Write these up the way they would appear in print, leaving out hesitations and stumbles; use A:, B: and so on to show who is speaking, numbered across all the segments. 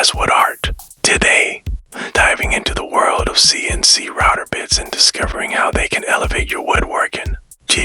A: guess what art? Today, diving into the world of CNC router bits and discovering how they can elevate your woodworking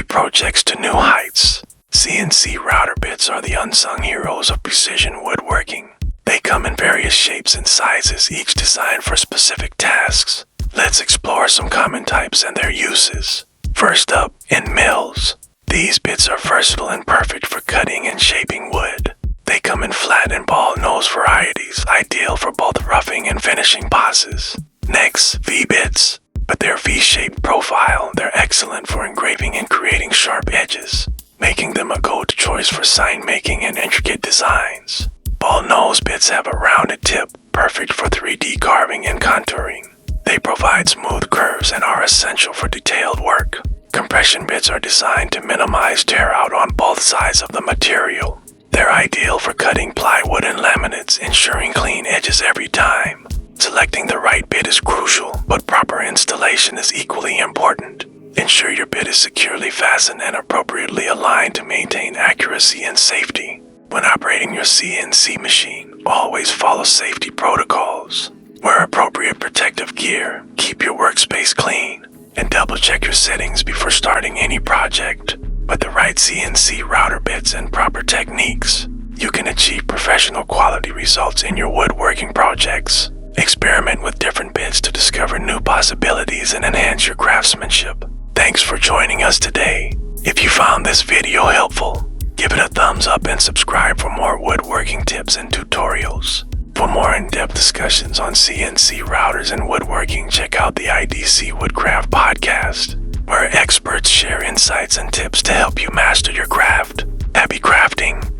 A: projects to new heights. CNC router bits are the unsung heroes of precision woodworking. They come in various shapes and sizes, each designed for specific tasks. Let's explore some common types and their uses. First up, endmills. These bits are versatile and perfect for cutting and shaping wood. They come in flat and ball nose varieties, ideal for both roughing and finishing passes. Next, V-bits. With their V-shaped profile, they're excellent for engraving and creating sharp edges, making them a go-to choice for sign making and intricate designs. Ball nose bits have a rounded tip, perfect for 3D carving and contouring. They provide smooth curves and are essential for detailed work. Compression bits are designed to minimize tear out on both sides of the material. They're ideal for cutting plywood and laminates, ensuring clean edges every time. Selecting the right bit is crucial, but proper installation is equally important. Ensure your bit is securely fastened and appropriately aligned to maintain accuracy and safety. When operating your CNC machine, always follow safety protocols. Wear appropriate protective gear, keep your workspace clean, and double-check your settings before starting any project. With the right CNC router bits and proper techniques, you can achieve professional quality results in your woodworking projects. Experiment with different bits to discover new possibilities and enhance your craftsmanship. Thanks for joining us today. If you found this video helpful, give it a thumbs up and subscribe for more woodworking tips and tutorials. For more in-depth discussions on CNC routers and woodworking, check out the IDC Woodcraft podcast, where experts share insights and tips to help you master your craft. Happy crafting!